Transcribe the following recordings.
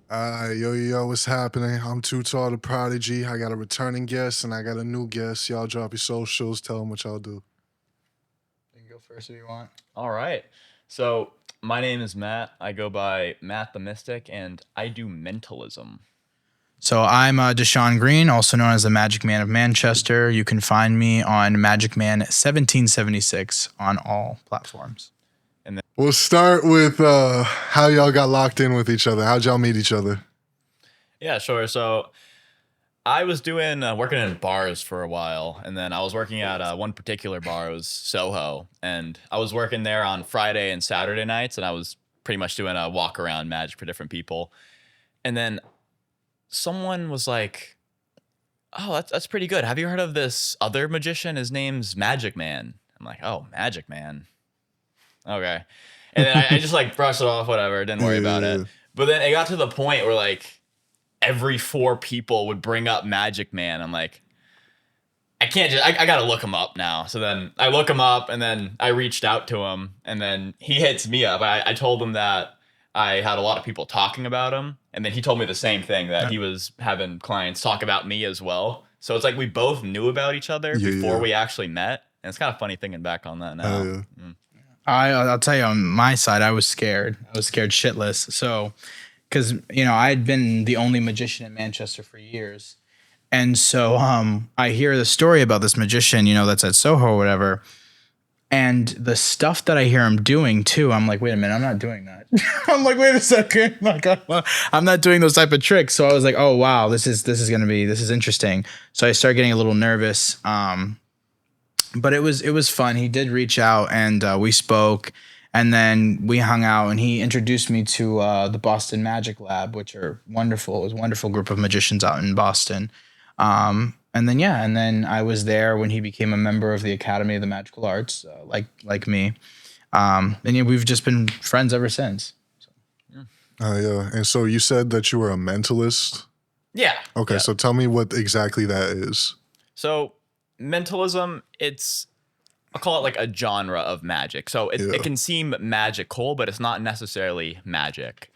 Yo, what's happening? I'm Too Tall the Prodigy. I got a returning guest and I got a new guest. Y'all drop your socials, tell them what y'all do. You can go first if you want. All right. So my name is Matt. I go by Matt the Mystic, and I do mentalism. So I'm Deshaun Green, also known as the Magic Man of Manchester. You can find me on Magic Man 1776 on all platforms. We'll start with how y'all got locked in with each other. How'd y'all meet each other? Yeah, sure. So I was doing working in bars for a while, and then I was working at one particular bar. It was Soho, and I was working there on Friday and Saturday nights, and I was pretty much doing a walk around magic for different people. And then someone was like, "Oh, that's pretty good. Have you heard of this other magician? His name's Magic Man." I'm like, "Oh, Magic Man. Okay." And then I just like brushed it off, whatever, didn't worry about it. But then it got to the point where like every four people would bring up Magic Man. I'm like, I can't just, I gotta look him up now. So then I look him up, and then I reached out to him, and then he hits me up. I told him that I had a lot of people talking about him, and then he told me the same thing, that he was having clients talk about me as well. So it's like we both knew about each other before we actually met. And it's kind of funny thinking back on that now. I'll tell you, on my side, I was scared. I was scared shitless. So, because I had been the only magician in Manchester for years, and so I hear the story about this magician, that's at Soho or whatever, and the stuff that I hear him doing too. I'm like, wait a minute, I'm not doing that. I'm like, wait a second, like I'm not doing those type of tricks. So I was like, oh wow, this is interesting. So I started getting a little nervous. But it was fun. He did reach out, and we spoke, and then we hung out, and he introduced me to the Boston Magic Lab, which are wonderful. It was a wonderful group of magicians out in Boston. And then I was there when he became a member of the Academy of the Magical Arts, like me. We've just been friends ever since. Yeah. And so you said that you were a mentalist? Yeah. Okay, yeah. So tell me what exactly that is. So mentalism, I'll call it like a genre of magic. So it can seem magical, but it's not necessarily magic.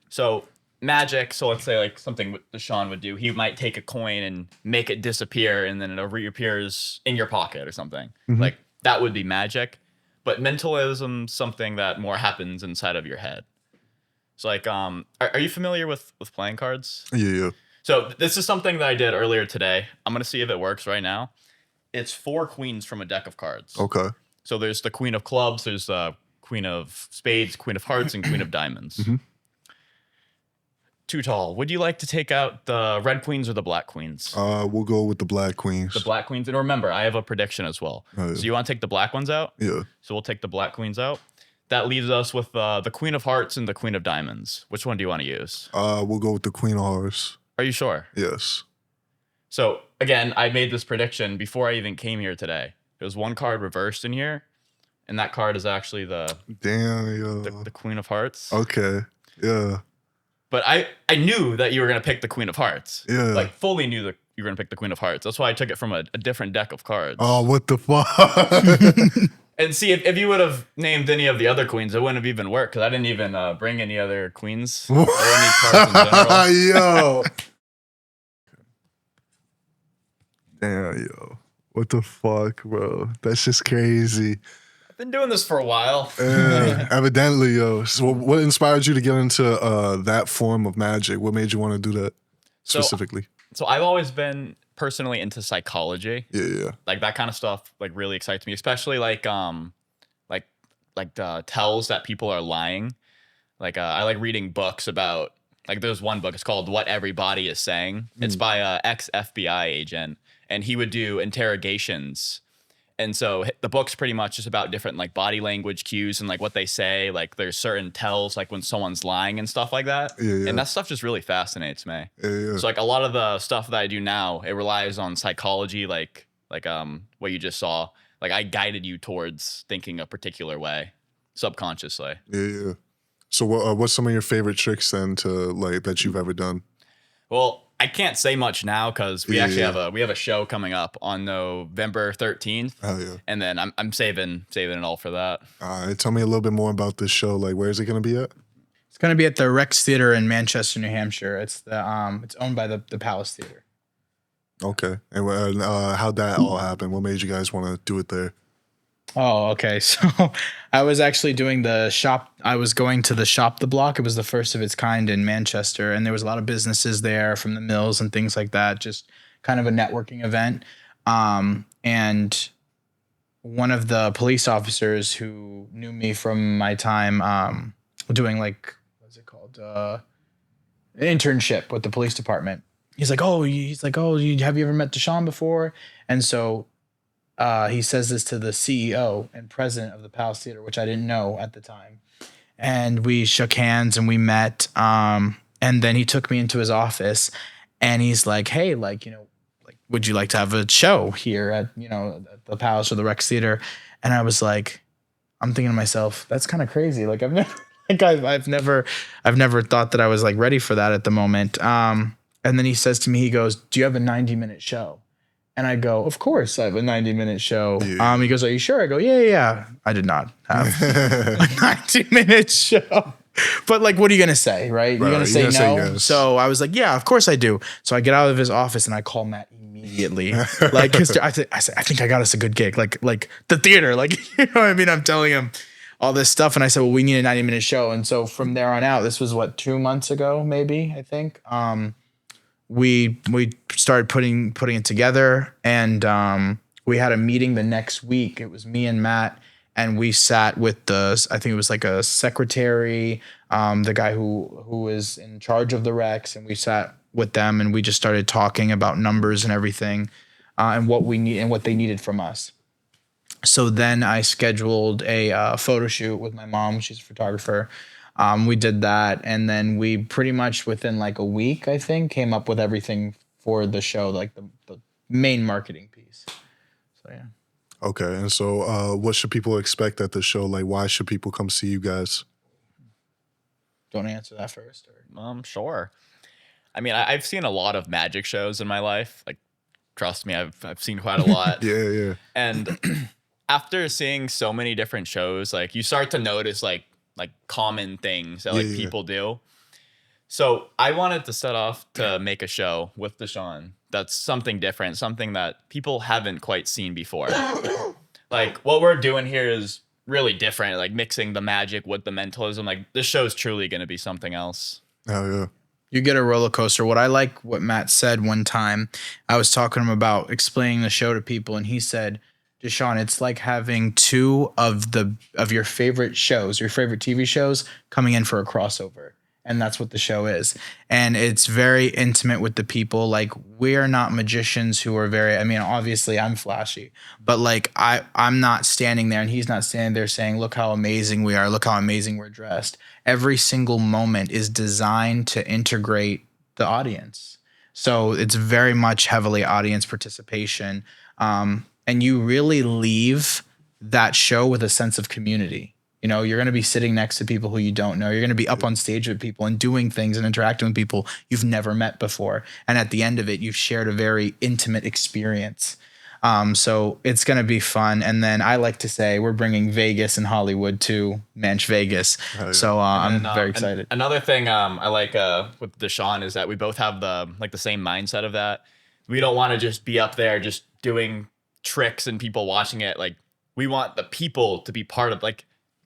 So magic, so let's say like something Deshaun would do. He might take a coin and make it disappear, and then it reappears in your pocket or something. Like that would be magic. But mentalism, something that more happens inside of your head. So like, are you familiar with playing cards? Yeah. So this is something that I did earlier today. I'm going to see if it works right now. It's 4 queens from a deck of cards. Okay. So there's the Queen of Clubs, there's the Queen of Spades, Queen of Hearts, and Queen of Diamonds. Too Tall, would you like to take out the red queens or the black queens? We'll go with the black queens. The black queens. And remember, I have a prediction as well. So you want to take the black ones out? Yeah. So we'll take the black queens out. That leaves us with the Queen of Hearts and the Queen of Diamonds. Which one do you want to use? We'll go with the Queen of Hearts. Are you sure? Yes. So again, I made this prediction before I even came here today. There's one card reversed in here, and that card is actually the Queen of Hearts. Okay. Yeah. But I knew that you were gonna pick the Queen of Hearts. Yeah. Like fully knew that you were gonna pick the Queen of Hearts. That's why I took it from a different deck of cards. Oh, what the fuck? And see, if you would have named any of the other queens, it wouldn't have even worked, because I didn't even bring any other queens or any cards in general. Yo. Damn, yo. What the fuck, bro? That's just crazy. I've been doing this for a while. Evidently, yo. So what inspired you to get into that form of magic? What made you want to do that specifically? So I've always been personally into psychology. Yeah. Like that kind of stuff like really excites me, especially like the tells that people are lying. Like I like reading books about, like there's one book, it's called What Everybody Is Saying. It's by a ex-FBI agent, and he would do interrogations. And so the book's pretty much just about different like body language cues and like what they say. Like there's certain tells, like when someone's lying and stuff like that. Yeah. And that stuff just really fascinates me. Yeah. So like a lot of the stuff that I do now, it relies on psychology, like what you just saw. Like I guided you towards thinking a particular way subconsciously. Yeah. So what's some of your favorite tricks then that you've ever done? Well, I can't say much now because we actually have a show coming up on November 13th. Oh yeah. And then I'm saving it all for that. Tell me a little bit more about this show. Like, where is it going to be at? It's going to be at the Rex Theater in Manchester, New Hampshire. It's owned by the Palace Theater. Okay. And how'd that all happen? What made you guys want to do it there? Oh, okay. So I was actually doing the shop. I was going to the Shop the Block. It was the first of its kind in Manchester, and there was a lot of businesses there from the mills and things like that. Just kind of a networking event. And one of the police officers who knew me from my time doing what's it called? An internship with the police department. He's like, have you ever met Deshaun before? And so he says this to the CEO and president of the Palace Theater, which I didn't know at the time. And we shook hands and we met. And then he took me into his office and he's like, hey, would you like to have a show here at the Palace or the Rex Theater? And I was like, I'm thinking to myself, that's kind of crazy. Like I've never thought that I was like ready for that at the moment. And then he says to me, he goes, do you have a 90-minute show? And I go, of course I have a 90-minute show. Yeah. He goes, are you sure? I go, yeah. I did not have a 90-minute show. But what are you going to say, right? You're going to say no? Say yes. So I was like, yeah, of course I do. So I get out of his office and I call Matt immediately. Cause I said, I think I got us a good gig. Like the theater, you know what I mean? I'm telling him all this stuff. And I said, well, we need a 90-minute show. And so from there on out, this was 2 months ago, maybe, I think. We started putting it together, and we had a meeting the next week. It was me and Matt, and we sat with I think it was like a secretary, the guy who was in charge of the Rex, and we sat with them and we just started talking about numbers and everything, and what we need and what they needed from us. So then I scheduled a photo shoot with my mom. She's a photographer. We did that, and then we pretty much within a week, I think, came up with everything for the show, the main marketing piece. So yeah. Okay, and so what should people expect at the show? Why should people come see you guys? Do you want to answer that first? Or? Sure. I mean, I've seen a lot of magic shows in my life. Trust me, I've seen quite a lot. Yeah. And after seeing so many different shows, you start to notice common things that people do. So I wanted to set off to make a show with Deshaun that's something different, something that people haven't quite seen before. What we're doing here is really different, mixing the magic with the mentalism. This show is truly going to be something else. Oh yeah. You get a roller coaster. What Matt said one time, I was talking to him about explaining the show to people, and he said, Deshaun, it's like having two of your favorite shows, your favorite TV shows, coming in for a crossover. And that's what the show is. And it's very intimate with the people. We are not magicians who are obviously I'm flashy, but I'm not standing there and he's not standing there saying, look how amazing we are. Look how amazing we're dressed. Every single moment is designed to integrate the audience. So it's very much heavily audience participation. And you really leave that show with a sense of community. You're going to be sitting next to people who you don't know. You're going to be up on stage with people and doing things and interacting with people you've never met before. And at the end of it, you've shared a very intimate experience. So it's going to be fun. And then I like to say we're bringing Vegas and Hollywood to Manch Vegas. Oh, yeah. So I'm very excited. Another thing I like with Deshaun is that we both have the same mindset of that. We don't want to just be up there just doing tricks and people watching it. We want the people to be part of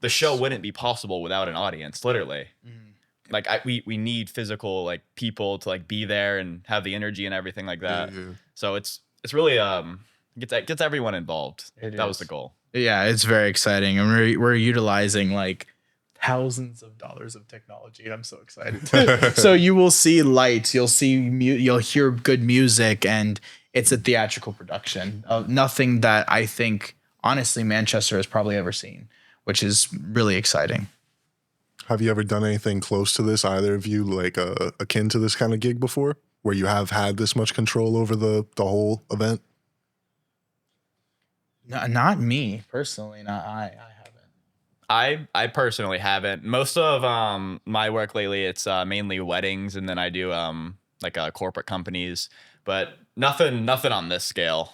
the show wouldn't be possible without an audience, literally. Mm-hmm. We need physical people to be there and have the energy and everything like that. Yeah. So it's really gets everyone involved. That was the goal. Yeah, it's very exciting, and we're utilizing thousands of dollars of technology, and I'm so excited. So you will see lights, you'll hear good music, and it's a theatrical production of nothing that I think honestly Manchester has probably ever seen, which is really exciting. Have you ever done anything close to this, either of you, akin to this kind of gig before, where you have had this much control over the whole event? No, not me personally. I haven't. I personally haven't. Most of my work lately, it's mainly weddings, and then I do corporate companies, but nothing on this scale.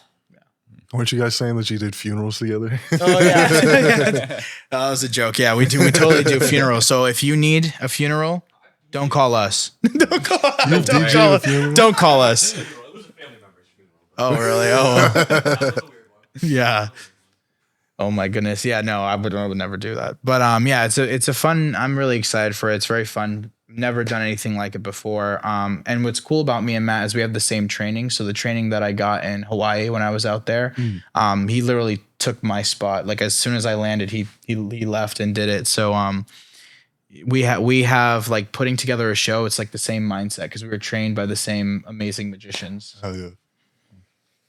Weren't you guys saying that you did funerals together? Oh yeah, that was a joke. Yeah, we do. We totally do funerals. So if you need a funeral, don't call us. Don't call us. Don't call us. Oh really? Oh yeah. Oh my goodness. Yeah. No, I would never do that. But yeah, it's a fun. I'm really excited for it. It's very fun. Never done anything like it before. And what's cool about me and Matt is we have the same training. So the training that I got in Hawaii when I was out there, he literally took my spot. Like as soon as I landed, he left and did it. So we have like putting together a show. It's like the same mindset because we were trained by the same amazing magicians. Hell yeah.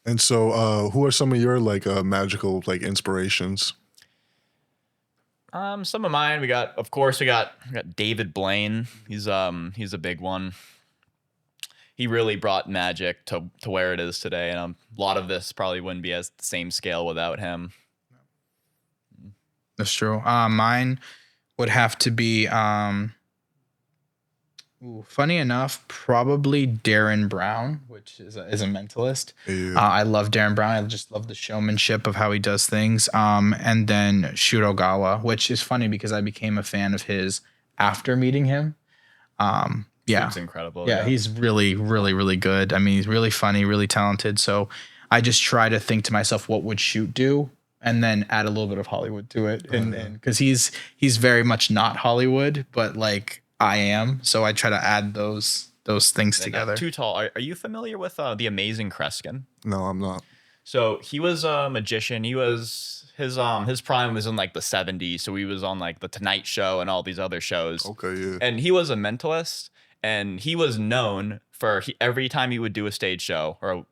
And so, who are some of your like magical like inspirations? Some of mine we got David Blaine. He's a big one. He really brought magic to where it is today, and a lot of this probably wouldn't be as the same scale without him. That's true. Mine would have to be funny enough, probably Darren Brown, which is a mentalist. Yeah. I love Darren Brown. I just love the showmanship of how he does things. And then Shurogawa, which is funny because I became a fan of his after meeting him. Yeah, Seems incredible. Yeah, he's really, really, really good. I mean, he's really funny, really talented. So I just try to think to myself, what would Shoot do? And then add a little bit of Hollywood to it. And because he's very much not Hollywood, but like I am. So I try to add those things together. Not too tall. Are you familiar with the Amazing Kreskin? No, I'm not. So he was a magician. He was his prime was in like the 70s. So he was on like the Tonight Show and all these other shows. Okay, yeah. And he was a mentalist, and he was known for every time he would do a stage show or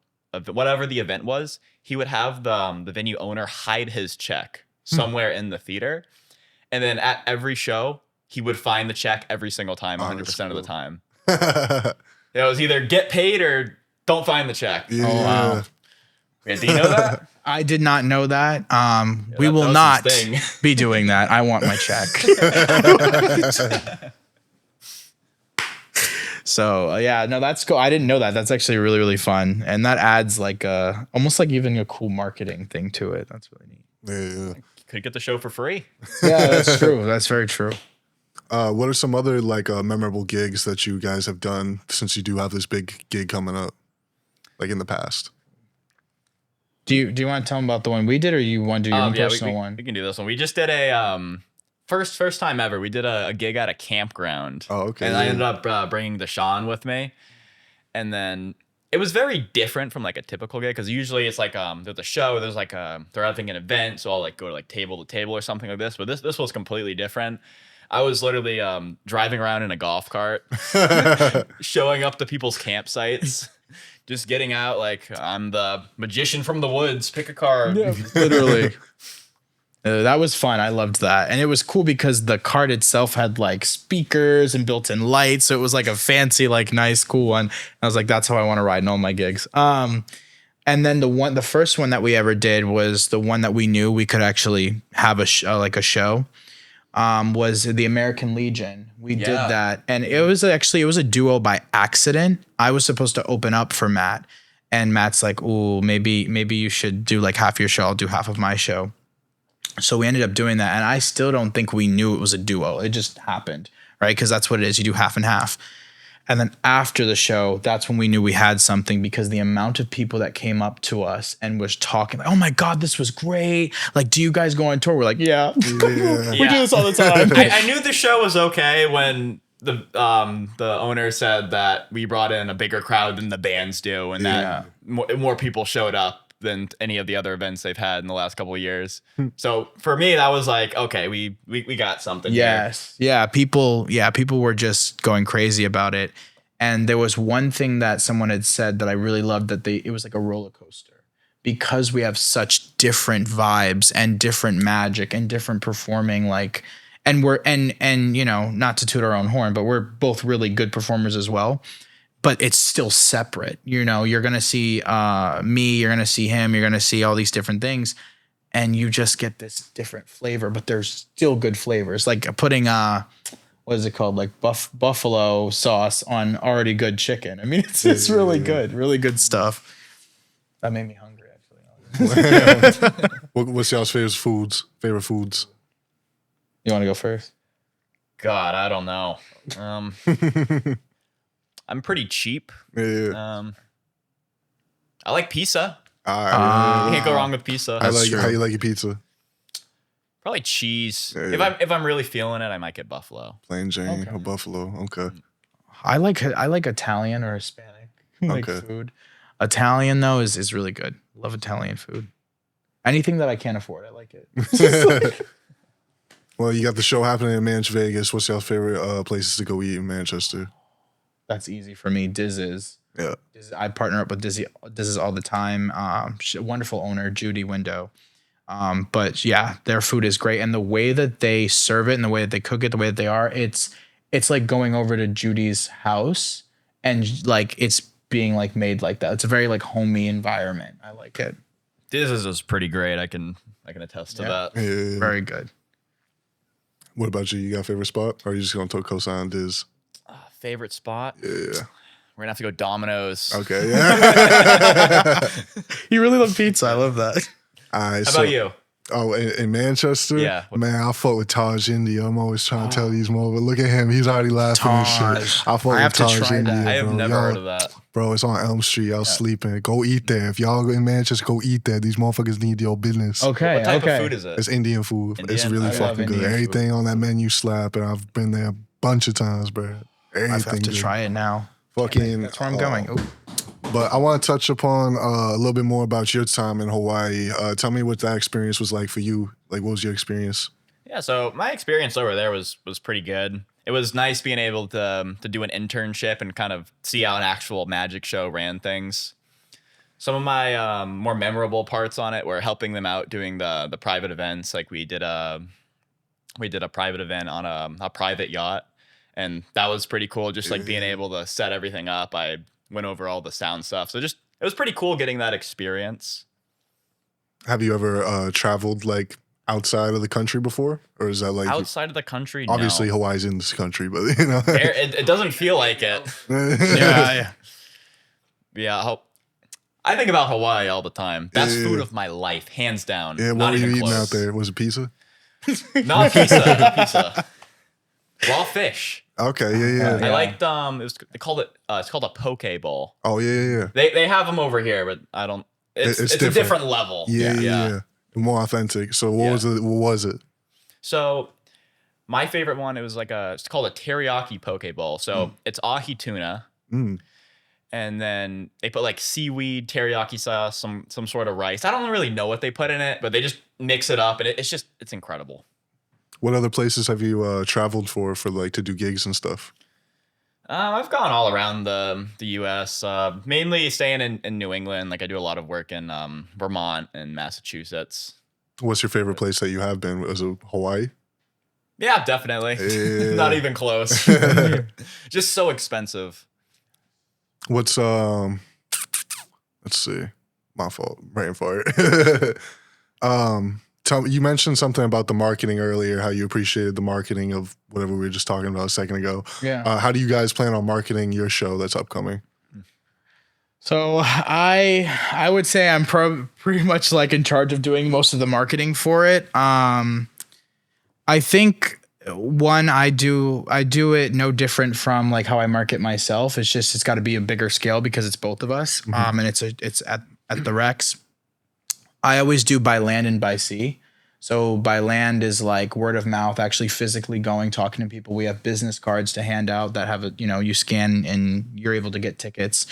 whatever the event was, he would have the venue owner hide his check somewhere in the theater, and then at every show he would find the check every single time, 100% of the time. It was either get paid or don't find the check. Yeah. Oh wow. Yeah, do you know that? I did not know that. We will not be doing that. I want my check. So yeah, no, that's cool. I didn't know that. That's actually really, really fun. And that adds like almost like even a cool marketing thing to it. That's really neat. Yeah. Could get the show for free. Yeah, that's true. That's very true. What are some other like memorable gigs that you guys have done since you do have this big gig coming up, like in the past? Do you want to tell them about the one we did, or you want to do your own personal one? We can do this one. We just did a first time ever. We did a gig at a campground. Oh, okay. And I ended up bringing Deshaun with me, and then it was very different from like a typical gig because usually it's like there's a show, there's like they're having an event, so I'll like go to like table to table or something like this. But this was completely different. I was literally driving around in a golf cart, showing up to people's campsites, just getting out like I'm the magician from the woods. Pick a card. Yeah, literally. That was fun. I loved that. And it was cool because the cart itself had like speakers and built-in lights. So it was like a fancy, like nice, cool one. I was like, that's how I want to ride in all my gigs. And then the first one that we ever did was the one that we knew we could actually have a show. Was the American Legion. We did that. And it was a duo by accident. I was supposed to open up for Matt. And Matt's like, ooh, maybe you should do like half your show. I'll do half of my show. So we ended up doing that. And I still don't think we knew it was a duo. It just happened, right? Because that's what it is. You do half and half. And then after the show, that's when we knew we had something because the amount of people that came up to us and was talking like, oh my God, this was great. Like, do you guys go on tour? We're like, yeah. We do this all the time. I knew the show was okay when the owner said that we brought in a bigger crowd than the bands do, and that more people showed up than any of the other events they've had in the last couple of years. So for me, that was like, okay, we got something. Yes. Here. Yeah. People were just going crazy about it. And there was one thing that someone had said that I really loved, that it was like a roller coaster because we have such different vibes and different magic and different performing, like, and we're, and, you know, not to toot our own horn, but we're both really good performers as well. But it's still separate. You know, you're going to see me, you're going to see him, you're going to see all these different things. And you just get this different flavor, but there's still good flavors. Like putting, what is it called? Like buffalo sauce on already good chicken. I mean, it's really good stuff. That made me hungry, What's y'all's favorite foods? You want to go first? God, I don't know. I'm pretty cheap. Yeah. I like pizza. I Can't go wrong with pizza. like true. how you like your pizza. Probably cheese. Yeah. If I'm really feeling it, I might get buffalo. Plain Jane Okay. or buffalo. Okay. I like Italian or Hispanic like Okay. food. Italian though is really good. Love Italian food. Anything that I can't afford, I like it. Well, you got the show happening in Manch Vegas. What's your favorite places to go eat in Manchester? That's easy for me. Diz's. Yeah. I partner up with Diz's all the time. Wonderful owner, Judy Window. But yeah, their food is great, and the way that they serve it and the way that they cook it, the way that they are, it's like going over to Judy's house and like it's being like made like that. It's a very like homey environment. I like it. This is pretty great. I can attest to that. Yeah. Very good. What about you? You got a favorite spot? Or are you just going to co-sign Diz? Favorite spot? Yeah. We're gonna have to go Domino's. Okay. Yeah. You really love pizza. I love that. All right, How about you? Oh, in Manchester? Yeah. Man, I fuck with Taj India. I'm always trying to tell these more, but look at him. He's already laughing and Taj. shit. I fuck I with have to Taj try India. that. I have bro. never Y'all- heard of that. Bro, it's on Elm Street. Y'all sleeping. Go eat there. If y'all in Manchester, go eat there. These motherfuckers need your business. Okay. What type okay. of food is it? It's Indian food. It's Indian? really I love fucking good. Indian Everything on that menu slap, and I've been there a bunch of times, bro. I Everything have to good. try it now. Fucking. That's where I'm going. Ooh. But I want to touch upon a little bit more about your time in Hawaii. Tell me what that experience was like for you. Like, what was your experience? Yeah, so my experience over there was pretty good. It was nice being able to do an internship and kind of see how an actual magic show ran things. Some of my more memorable parts on it were helping them out doing the private events. Like we did a private event on a private yacht, and that was pretty cool. Just like being able to set everything up. I went over all the sound stuff, so just it was pretty cool getting that experience. Have you ever traveled like outside of the country before, or is that like Outside of the country, obviously no. Hawaii's in this country, but you know, It doesn't feel like it. Yeah. Yeah, I think about Hawaii all the time. Best Yeah. food of my life, hands down. Yeah, what Not were you even eating close. out there? Was it pizza? Not pizza. Not pizza. Raw fish. Okay, yeah. I liked they called it it's called a poke bowl. Oh yeah. They have them over here, but I don't. It's It's a different. different level. Yeah. More authentic. So what Yeah. was it? What was it? So my favorite one, it's called a teriyaki poke bowl. So it's ahi tuna. Mm. And then they put like seaweed, teriyaki sauce, some sort of rice. I don't really know what they put in it, but they just mix it up, and it's incredible. What other places have you traveled for like to do gigs and stuff? I've gone all around the U.S. Mainly staying in New England. Like I do a lot of work in Vermont and Massachusetts. What's your favorite place that you have been? Was it Hawaii? Yeah, definitely. Yeah. Not even close. Just so expensive. What's let's see, my fault, brain fart. You mentioned something about the marketing earlier, how you appreciated the marketing of whatever we were just talking about a second ago. Yeah. How do you guys plan on marketing your show that's upcoming? So I would say I'm pretty much like in charge of doing most of the marketing for it. I think one, I do it no different from like how I market myself. It's just it's got to be a bigger scale because it's both of us. And it's at the Rex. I always do by land and by sea. So by land is like word of mouth, actually physically going, talking to people. We have business cards to hand out that have you scan and you're able to get tickets.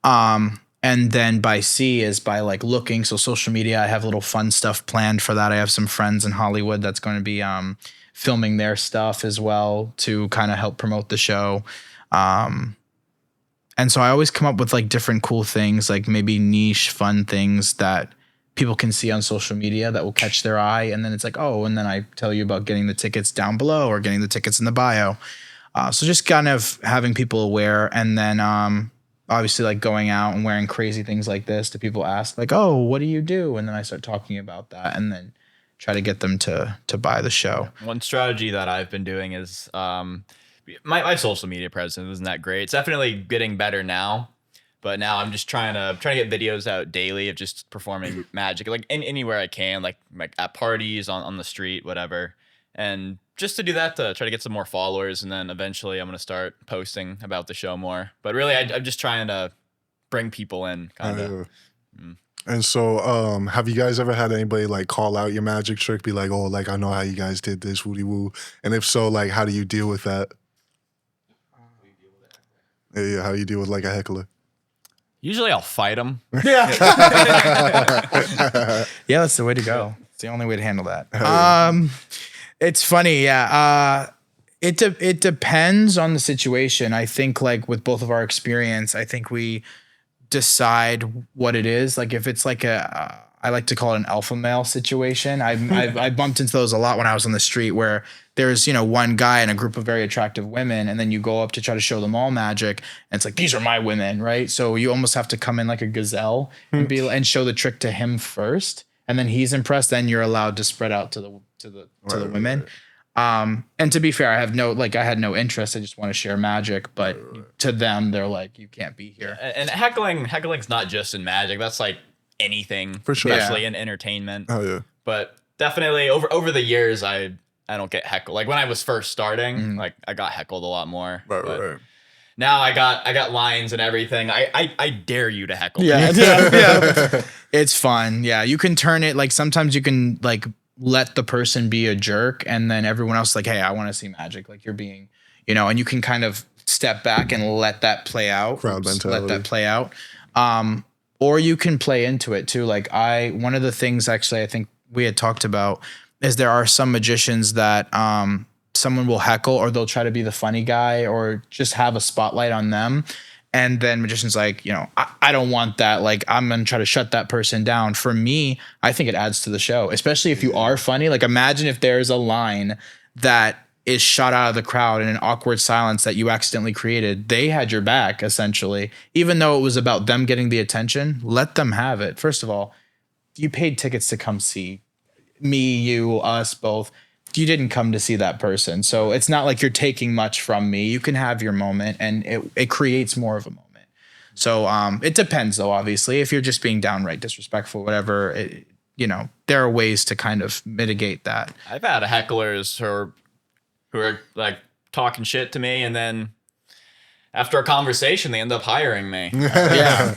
And then by sea is by like looking. So social media, I have little fun stuff planned for that. I have some friends in Hollywood that's going to be filming their stuff as well to kind of help promote the show. And so I always come up with like different cool things, like maybe niche fun things that people can see on social media that will catch their eye. And then it's like, oh, and then I tell you about getting the tickets down below or getting the tickets in the bio. So just kind of having people aware. And then obviously like going out and wearing crazy things like this to people ask like, oh, what do you do? And then I start talking about that and then try to get them to buy the show. One strategy that I've been doing is my social media presence isn't that great. It's definitely getting better now. But now I'm just trying to get videos out daily of just performing magic, like anywhere I can, like at parties, on the street, whatever. And just to do that, to try to get some more followers, and then eventually I'm gonna start posting about the show more. But really, I'm just trying to bring people in, kind of. And so, have you guys ever had anybody like call out your magic trick, be like, "Oh, like I know how you guys did this, woody woo," and if so, like, how do you deal with that? Yeah, how do you deal with like a heckler? Usually, I'll fight them. Yeah, that's the way to go. It's the only way to handle that. It's funny, yeah. It depends on the situation. I think like with both of our experience, I think we decide what it is. Like if it's like I like to call it an alpha male situation. I bumped into those a lot when I was on the street, where there's, one guy and a group of very attractive women, and then you go up to try to show them all magic, and it's like, these are my women, right? So you almost have to come in like a gazelle and show the trick to him first, and then he's impressed. Then you're allowed to spread out to the women. Right. And to be fair, I had no interest. I just want to share magic, but to them, they're like, you can't be here. And heckling's not just in magic. That's like anything, for sure, especially in entertainment. Oh yeah. But definitely over the years, I don't get heckled. Like when I was first starting, like I got heckled a lot more. Right. Now I got lines and everything. I dare you to heckle. Yeah. Yeah. It's fun. Yeah, you can turn it, like sometimes you can like let the person be a jerk, and then everyone else is like, hey, I want to see magic. Like you're being, and you can kind of step back and let that play out. Crowd mentality. Let that play out. Or you can play into it too. Like one of the things actually I think we had talked about is there are some magicians that someone will heckle, or they'll try to be the funny guy, or just have a spotlight on them. And then magicians like, I don't want that. Like, I'm going to try to shut that person down. For me, I think it adds to the show, especially if you are funny. Like, imagine if there's a line that is shot out of the crowd in an awkward silence that you accidentally created. They had your back, essentially. Even though it was about them getting the attention, let them have it. First of all, you paid tickets to come see me, you, us, both. You didn't come to see that person. So it's not like you're taking much from me. You can have your moment, and it creates more of a moment. So it depends though, obviously. If you're just being downright disrespectful, whatever, there are ways to kind of mitigate that. I've had hecklers who are like talking shit to me, and then after a conversation, they end up hiring me. Yeah.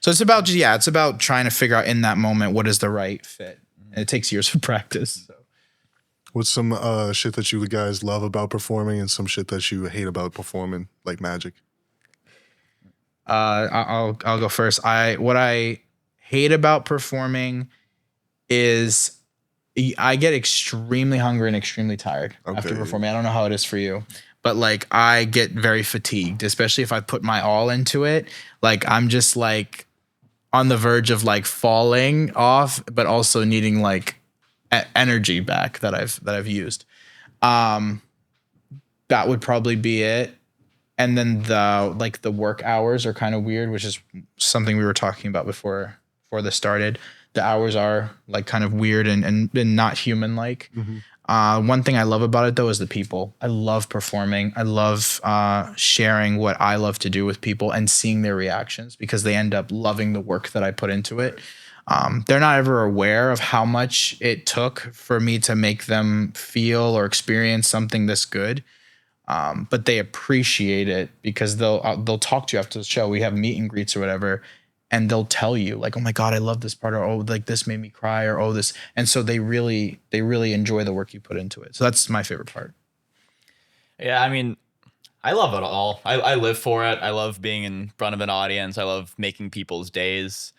So it's about trying to figure out in that moment what is the right fit. And it takes years of practice. So. What's some shit that you guys love about performing, and some shit that you hate about performing, like magic? I'll go first. What I hate about performing is I get extremely hungry and extremely tired after performing. I don't know how it is for you, but like I get very fatigued, especially if I put my all into it. Like I'm just like on the verge of like falling off, but also needing like energy back that I've used. That would probably be it. And then the work hours are kind of weird, which is something we were talking about before this started. The hours are like kind of weird and not human like. Mm-hmm. One thing I love about it though is the people. I love performing. I love sharing what I love to do with people and seeing their reactions, because they end up loving the work that I put into it. They're not ever aware of how much it took for me to make them feel or experience something this good. But they appreciate it, because they'll talk to you after the show. We have meet and greets or whatever, and they'll tell you like, oh my God, I love this part, or oh, like this made me cry, or oh this. And so they really enjoy the work you put into it. So that's my favorite part. Yeah, I mean, I love it all. I live for it. I love being in front of an audience. I love making people's days.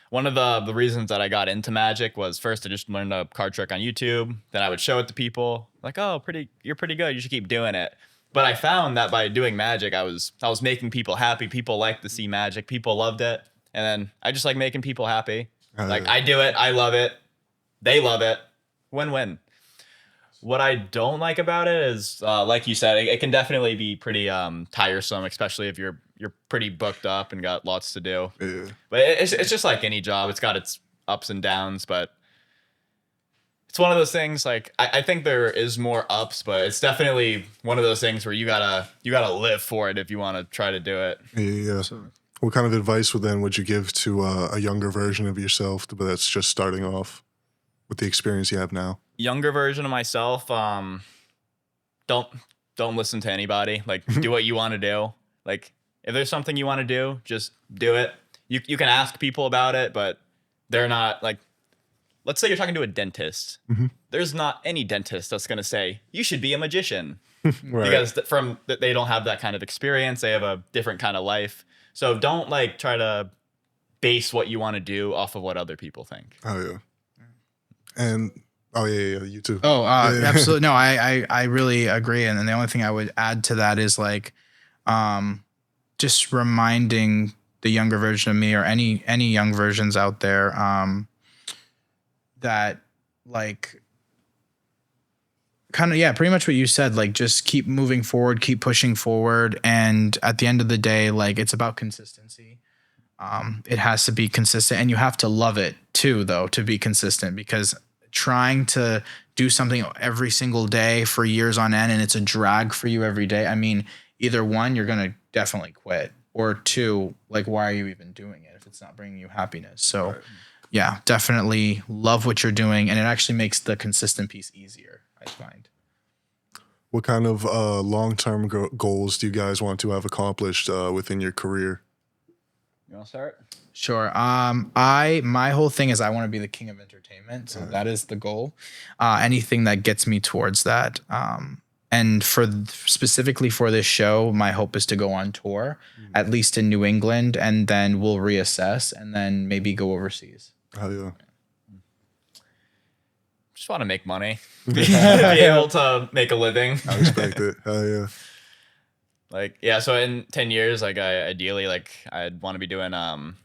One of the reasons that I got into magic was, first I just learned a card trick on YouTube. Then I would show it to people like, oh, you're pretty good. You should keep doing it. But I found that by doing magic, I was making people happy. People liked to see magic. People loved it. And then I just like making people happy. Like I do it. I love it. They love it. Win-win. What I don't like about it is, like you said, it can definitely be pretty tiresome, especially if you're pretty booked up and got lots to do. Yeah. But it's just like any job. It's got its ups and downs, but it's one of those things. Like I think there is more ups, but it's definitely one of those things where you gotta live for it if you want to try to do it. Yeah. What kind of advice would you give to a younger version of yourself that's just starting off with the experience you have now? Younger version of myself, don't don't listen to anybody. Like, do what you want to do. Like, if there's something you want to do, just do it. You can ask people about it, but they're not like. Let's say you're talking to a dentist. There's not any dentist that's gonna say you should be a magician Right. because they don't have that kind of experience. They have a different kind of life. So don't like try to base what you want to do off of what other people think. Oh yeah. And yeah, you too. Oh, Yeah. absolutely. No, I really agree. And then the only thing I would add to that is like, just reminding the younger version of me or any young versions out there, that like kind of, yeah, pretty much what you said, like just keep moving forward, keep pushing forward. And at the end of the day, like it's about consistency. It has to be consistent and you have to love it too, though, to be consistent, because trying to do something every single day for years on end and it's a drag for you every day. I mean, either one, you're going to definitely quit, or two, like, why are you even doing it if it's not bringing you happiness? So Right. yeah, definitely love what you're doing. And it actually makes the consistent piece easier, I find. What kind of long-term goals do you guys want to have accomplished within your career? You want to start? Sure. My whole thing is I want to be the king of entertainment. So that is the goal. Anything that gets me towards that. And specifically for this show, my hope is to go on tour, at least in New England, and then we'll reassess and then maybe go overseas. Oh yeah. Just want to make money. Be able to make a living. I respect it. Oh yeah. Like, yeah, so in 10 years, like ideally, like I'd want to be doing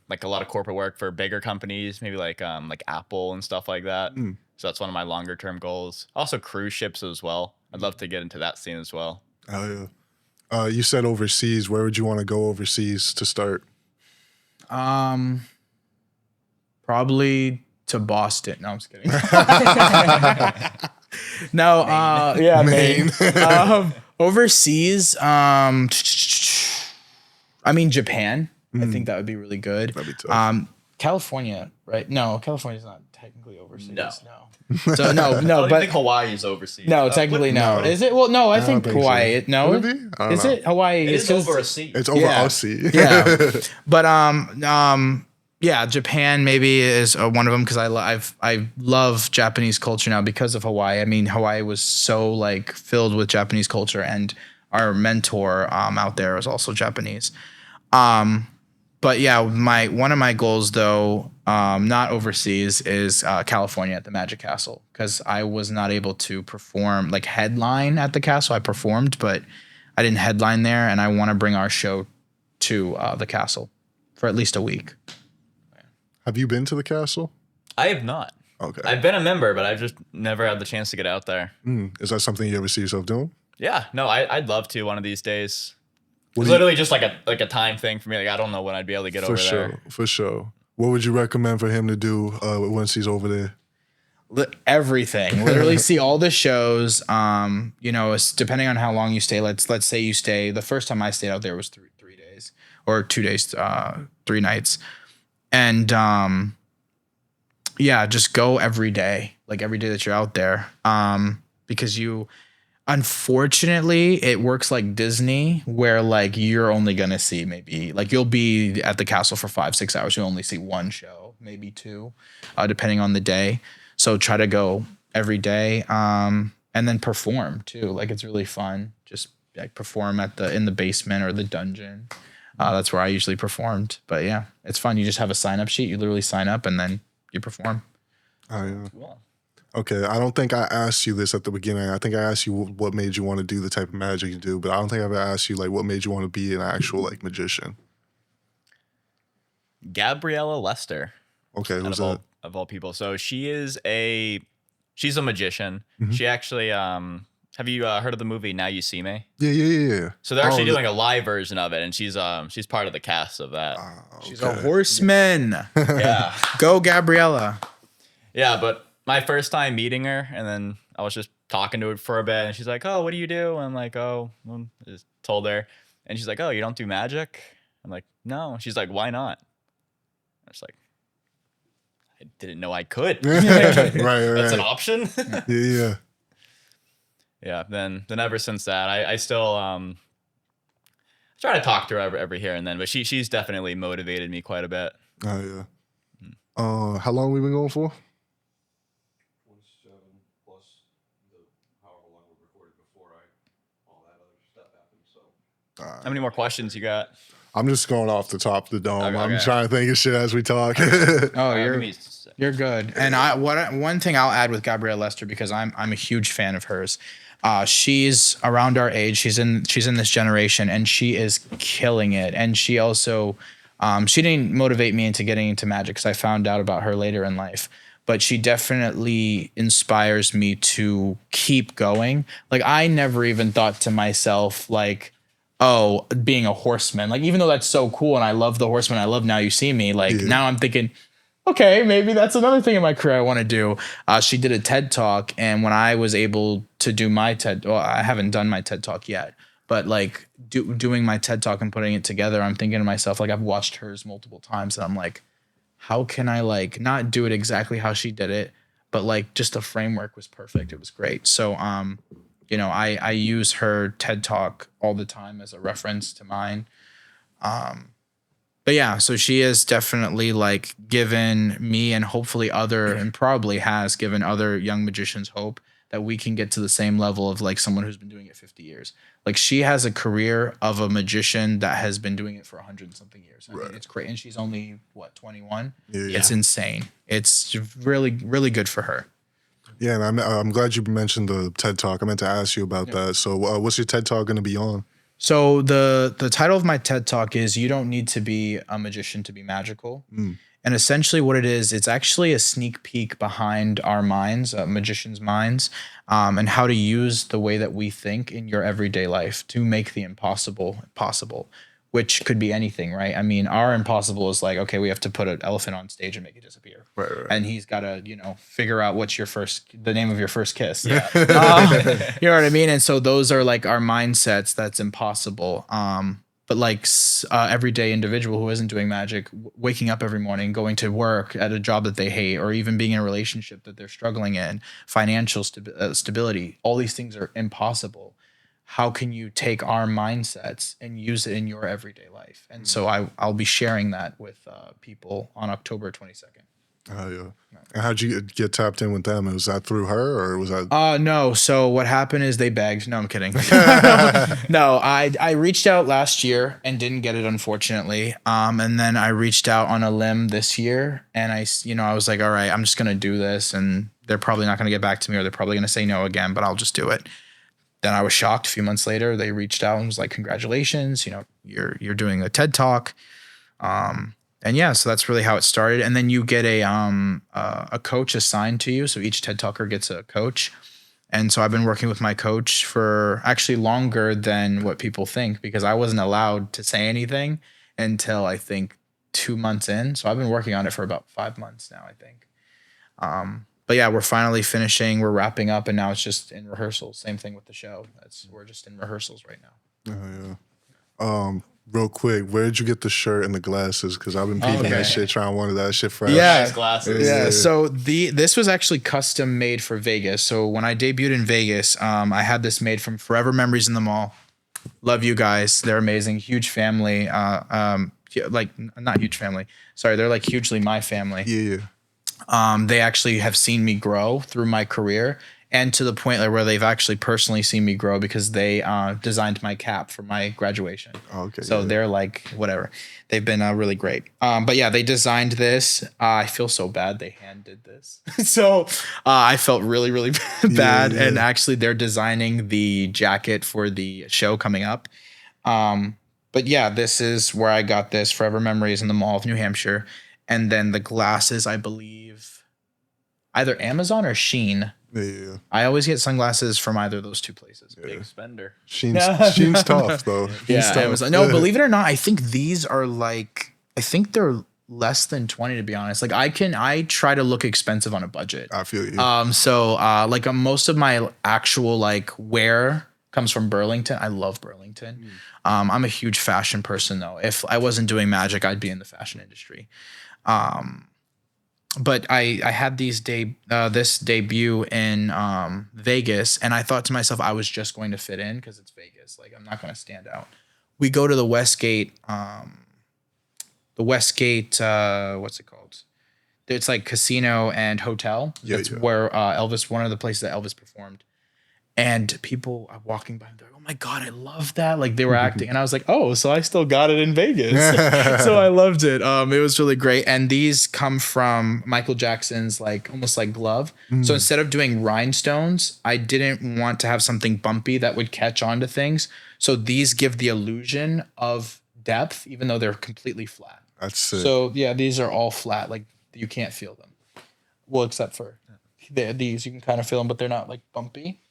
like a lot of corporate work for bigger companies, maybe like Apple and stuff like that. So that's one of my longer term goals. Also cruise ships as well. I'd love to get into that scene as well. Oh yeah. You said overseas. Where would you want to go overseas to start? Probably to Boston. No, I'm just kidding. No, yeah, Maine. Overseas, I mean Japan. I think that would be really good. That'd be tough. California, right? No, California's not technically overseas. No. So no, I don't but think Hawaii is overseas. no, technically no. no. Is it? Well, no, I don't think think so. Hawaii. No, Would it be? I don't is know. it Hawaii? It is 'cause- over a sea. It's over Yeah. Aussie. Yeah. But yeah, Japan maybe is one of them because I love Japanese culture now because of Hawaii. I mean, Hawaii was so like filled with Japanese culture, and our mentor out there is also Japanese. But yeah, one of my goals though, not overseas, is California at the Magic Castle, because I was not able to perform like headline at the castle. I performed, but I didn't headline there, and I want to bring our show to the castle for at least a week. Have you been to the castle? I have not. Okay. I've been a member, but I've just never had the chance to get out there. Is that something you ever see yourself doing? Yeah, no, I'd love to one of these days. What It's do you- literally just like a time thing for me. Like I don't know when I'd be able to get For over sure. there. For sure. What would you recommend for him to do once he's over there? Everything, literally see all the shows. You know, it's depending on how long you stay. Let's say you stay. The first time I stayed out there was 3 days or 2 days, 3 nights, and yeah, just go every day, like every day that you're out there, because unfortunately, it works like Disney, where like you're only gonna see maybe like you'll be at the castle for 5-6 hours. You'll only see one show, maybe two, depending on the day. So try to go every day, and then perform too. Like it's really fun. Just like perform in the basement or the dungeon. That's where I usually performed. But yeah, it's fun. You just have a sign up sheet. You literally sign up and then you perform. Oh, yeah. Cool. Okay. I don't think I asked you this at the beginning. I think I asked you what made you want to do the type of magic you do, but I don't think I ever asked you like what made you want to be an actual like magician. Gabriella Lester. Okay. Out Who's of all, that? of all people. So she's a magician. Mhm. She actually have you heard of the movie Now You See Me? Yeah. So they're actually Oh, doing a live version of it, and she's part of the cast of that. She's a horseman. Yeah. Go, Gabriella. Yeah, but my first time meeting her, and then I was just talking to her for a bit, and she's like, "Oh, what do you do?" And I'm like, "Oh," I just told her, and she's like, "Oh, you don't do magic?" I'm like, no. She's like, why not? I was like, I didn't know I could. Right, That's an right. option. Yeah. Yeah. Then ever since that, I still try to talk to her every here and then, but she's definitely motivated me quite a bit. Oh yeah. How long we been going for? 27 plus the however long we recorded before all that other stuff happened. So How many more questions you got? I'm just going off the top of the dome. Okay, I'm okay. trying to think of shit as we talk. Oh, Give you're me you're good. And one thing I'll add with Gabrielle Lester, because I'm a huge fan of hers. She's around our age. She's in this generation, and she is killing it. And she also, she didn't motivate me into getting into magic because I found out about her later in life. But she definitely inspires me to keep going. Like, I never even thought to myself, like, oh, being a horseman. Like, even though that's so cool, and I love the horseman, I love Now You See Me. Like, Yeah. now I'm thinking, okay, maybe that's another thing in my career I want to do. She did a TED Talk, and when I was able to do my well, I haven't done my TED Talk yet, but like doing my TED Talk and putting it together, I'm thinking to myself, like, I've watched hers multiple times, and I'm like, how can I like not do it exactly how she did it, but like just the framework was perfect. It was great. So you know, I use her TED Talk all the time as a reference to mine. But yeah, so she has definitely like given me and hopefully and probably has given other young magicians hope that we can get to the same level of like someone who's been doing it 50 years. Like, she has a career of a magician that has been doing it for 100 and something years. I mean, it's great. And she's only, what, 21? Yeah. It's insane. It's really, really good for her. Yeah, and I'm glad you mentioned the TED Talk. I meant to ask you about that. So what's your TED Talk going to be on? So the title of my TED Talk is "You Don't Need to Be a Magician to Be Magical." And essentially what it is, it's actually a sneak peek behind our minds, magicians' minds, and how to use the way that we think in your everyday life to make the impossible possible, which could be anything, right? I mean, our impossible is like, okay, we have to put an elephant on stage and make it disappear. Right. And he's got to, you know, figure out what's the name of your first kiss. Yeah. You know what I mean? And so those are like our mindsets that's impossible. But like everyday individual who isn't doing magic, waking up every morning, going to work at a job that they hate, or even being in a relationship that they're struggling in, financial stability, all these things are impossible. How can you take our mindsets and use it in your everyday life? And so I'll be sharing that with people on October 22nd. Oh, yeah. And how'd you get tapped in with them? Was that through her or was that? No. So what happened is they begged. No, I'm kidding. No, I reached out last year and didn't get it, unfortunately. And then I reached out on a limb this year, and I was like, all right, I'm just going to do this, and they're probably not going to get back to me, or they're probably going to say no again, but I'll just do it. Then I was shocked. A few months later, they reached out and was like, congratulations, you know, you're doing a TED Talk. And yeah, so that's really how it started. And then you get a coach assigned to you. So each TED Talker gets a coach. And so I've been working with my coach for actually longer than what people think, because I wasn't allowed to say anything until I think 2 months in. So I've been working on it for about 5 months now, I think. But yeah, we're finally finishing. We're wrapping up, and now it's just in rehearsals. Same thing with the show. We're just in rehearsals right now. Oh, yeah. Real quick, where did you get the shirt and the glasses? Because I've been peeping that shit, trying to wanted that shit fresh. Yeah. Nice glasses. Yeah. So this was actually custom made for Vegas. So when I debuted in Vegas, I had this made from Forever Memories in the Mall. Love you guys. They're amazing. Huge family. Like, not huge family. Sorry. They're like hugely my family. Yeah. They actually have seen me grow through my career, and to the point where they've actually personally seen me grow, because they designed my cap for my graduation. Okay. So they're like, whatever. They've been really great. But yeah, they designed this. I feel so bad they hand did this. So I felt really, really bad. Yeah. And actually they're designing the jacket for the show coming up. But yeah, this is where I got this, Forever Memories in the Mall of New Hampshire. And then the glasses, I believe, either Amazon or Shein. Yeah. I always get sunglasses from either of those two places. Big spender. Shein's tough, though. Yeah, Tough. Amazon. No, believe it or not, I think these are like, I think they're less than 20, to be honest. Like, I try to look expensive on a budget. I feel you. So most of my actual like wear comes from Burlington. I love Burlington. I'm a huge fashion person though. If I wasn't doing magic, I'd be in the fashion industry. But I had this debut in Vegas, and I thought to myself I was just going to fit in because it's Vegas. Like I'm not going to stand out. We go to the Westgate. What's it called? It's like casino and hotel. Yeah, That's yeah. where Elvis, one of the places that Elvis performed. And people are walking by and they're like, oh my God, I love that. Like they were acting. And I was like, oh, so I still got it in Vegas. So I loved it. It was really great. And these come from Michael Jackson's like almost like glove. So instead of doing rhinestones, I didn't want to have something bumpy that would catch onto things. So these give the illusion of depth, even though they're completely flat. That's sick. So yeah, these are all flat. Like you can't feel them. Well, except for these, you can kind of feel them, but they're not like bumpy.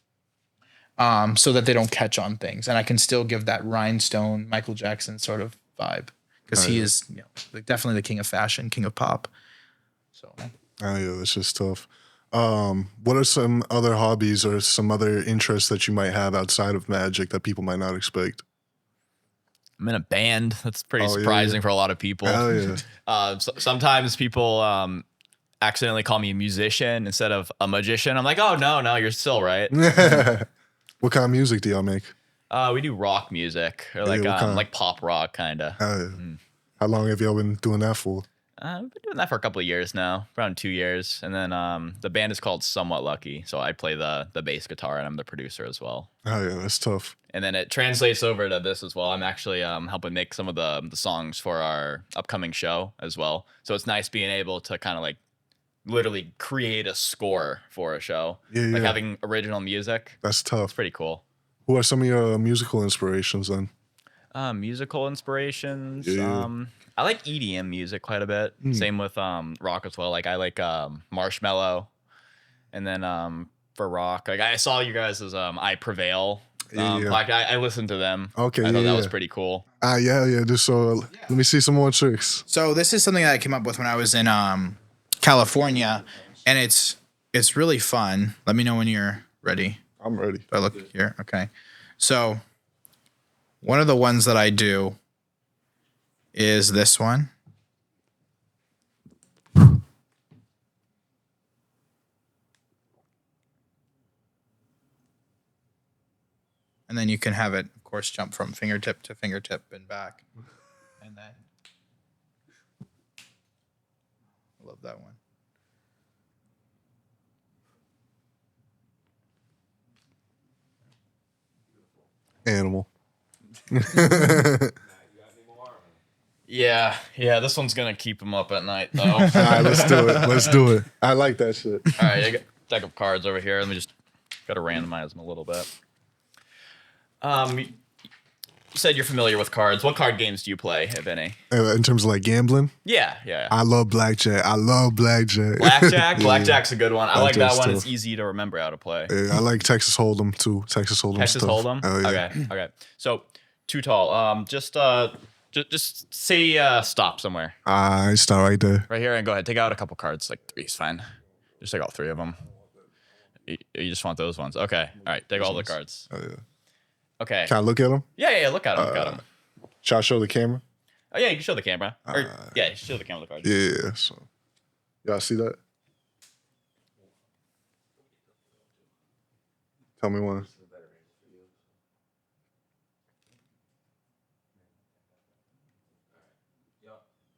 So that they don't catch on things, and I can still give that rhinestone Michael Jackson sort of vibe because he is, like definitely the king of fashion, king of pop. So Oh yeah, that's just tough. What are some other hobbies or some other interests that you might have outside of magic that people might not expect? I'm in a band. That's pretty Oh, yeah, surprising yeah. for a lot of people. Hell yeah. Sometimes people accidentally call me a musician instead of a magician. I'm like, oh no, you're still right. What kind of music do y'all make? We do rock music or like what kind? like pop rock kind of. Hell yeah. How long have y'all been doing that for? We've been doing that for a couple of years now, around 2 years. And then the band is called Somewhat Lucky. So I play the bass guitar and I'm the producer as well. Oh yeah, that's tough. And then it translates over to this as well. I'm actually helping make some of the songs for our upcoming show as well. So it's nice being able to kind of like literally create a score for a show. Yeah, like yeah. having original music. That's tough. It's pretty cool. Who are some of your musical inspirations then? Musical inspirations. Yeah. I like EDM music quite a bit. Same with rock as well. Like I like Marshmello. And then for rock, like I saw you guys' I Prevail. Like I listened to them. Okay, I thought yeah, that was yeah. pretty cool. Yeah. Just so let me see some more tricks. So this is something that I came up with when I was in California, and it's really fun. Let me know when you're ready. I'm ready. Do I look here? Okay. So one of the ones that I do is this one. And then you can have it, of course, jump from fingertip to fingertip and back. And then I love that one. Animal. Yeah. This one's gonna keep him up at night though. All right, let's do it. I like that shit. All right, I got a deck of cards over here. Let me just gotta randomize them a little bit. You said you're familiar with cards. What card games do you play, if any? In terms of like gambling, Yeah. I love blackjack. Blackjack? Yeah. Blackjack's a good one. I like that Blackjack's one. tough. It's easy to remember how to play. Yeah, I like Texas Hold'em too. Texas Hold'em. Texas stuff. Hold'em? Oh, yeah. Okay. So, too tall. Just say stop somewhere. I start right there. Right here, and go ahead. Take out a couple cards. Like 3 is fine. Just take all 3 of them. You just want those ones. Okay. All right. Take all the cards. Oh, yeah. Okay. Can I look at them? Yeah. Look at them. Look at them. Should I show the camera? Oh, yeah. You can show the camera. Or, yeah, show the camera the card. Yeah. So, y'all see that? Tell me one.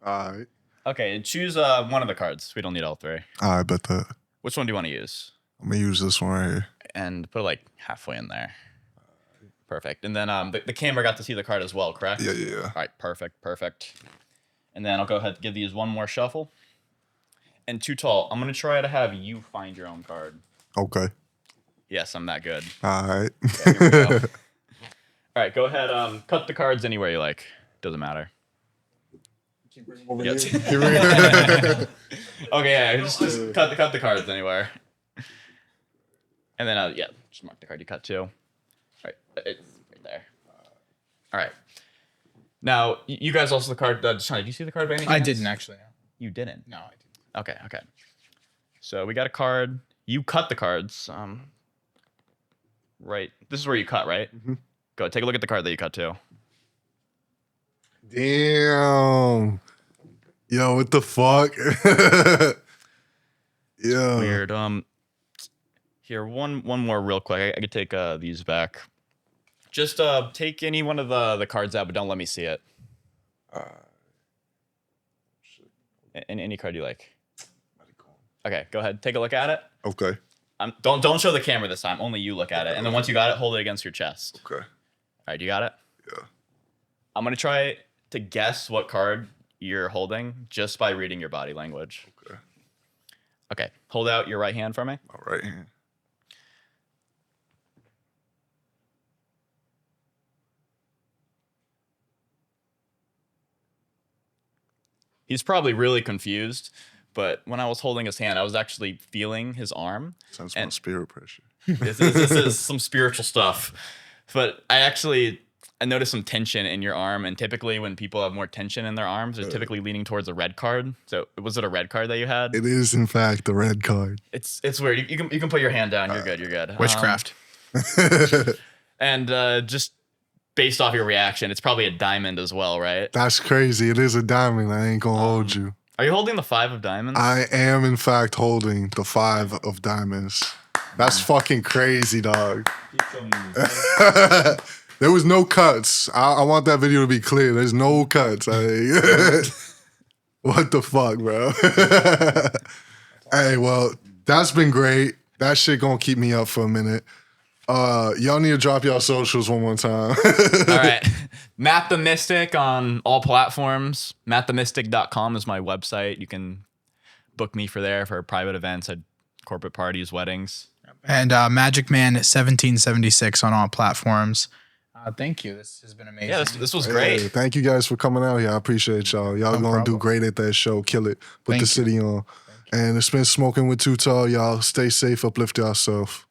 All right. Okay. Choose one of the cards. We don't need all 3. I bet that. Which one do you want to use? I'm gonna use this one right here. And put it like halfway in there. Perfect. And then the camera got to see the card as well, correct? Yeah. All right, perfect. And then I'll go ahead and give these one more shuffle. And too tall, I'm going to try to have you find your own card. Okay. Yes, I'm that good. All right. Okay, here we go. All right, go ahead. Cut the cards anywhere you like. Doesn't matter. Yeah. Okay, yeah, just cut the cards anywhere. And then, just mark the card you cut too. All right, it's right there. All right. Now, you guys also the card. Sean, did you see the card by any chance? I didn't actually. You didn't? No, I didn't. Okay. So we got a card. You cut the cards. right. This is where you cut, right? Go take a look at the card that you cut too. Damn. Yo, what the fuck? Yeah. Weird. Here, one more real quick. I could take these back. Just take any one of the cards out, but don't let me see it. Any card you like. Okay, go ahead. Take a look at it. Okay. Don't show the camera this time. Only you look at it. And then once you got it, hold it against your chest. Okay. All right, you got it? Yeah. I'm going to try to guess what card you're holding just by reading your body language. Okay. Okay, hold out your right hand for me. All right. He's probably really confused, but when I was holding his hand, I was actually feeling his arm. Sounds my spirit pressure. This is some spiritual stuff. But I noticed some tension in your arm, and typically when people have more tension in their arms, they're typically leaning towards a red card. So was it a red card that you had? It is, in fact, the red card. It's weird. You can put your hand down. You're good. You're good. Witchcraft. And just based off your reaction, it's probably a diamond as well, right? That's crazy. It is a diamond. I ain't gonna hold you. Are you holding the 5 of diamonds? I am, in fact, holding the 5 of diamonds. That's fucking crazy, dog. There was no cuts. I want that video to be clear. There's no cuts. What the fuck, bro? Hey, well, that's been great. That shit gonna keep me up for a minute. Y'all need to drop y'all socials one more time. All right. Matt the Mystic on all platforms. MattTheMystic.com is my website. You can book me for there for private events at corporate parties, weddings. And Magic Man 1776 on all platforms. Thank you. This has been amazing. Yeah, this was great. Hey, thank you guys for coming out here. I appreciate y'all. Y'all gonna problem. do great at that show. Kill it. Put Thank the you. city on. And it's been Smoking with Too Tall. Y'all stay safe. Uplift yourself.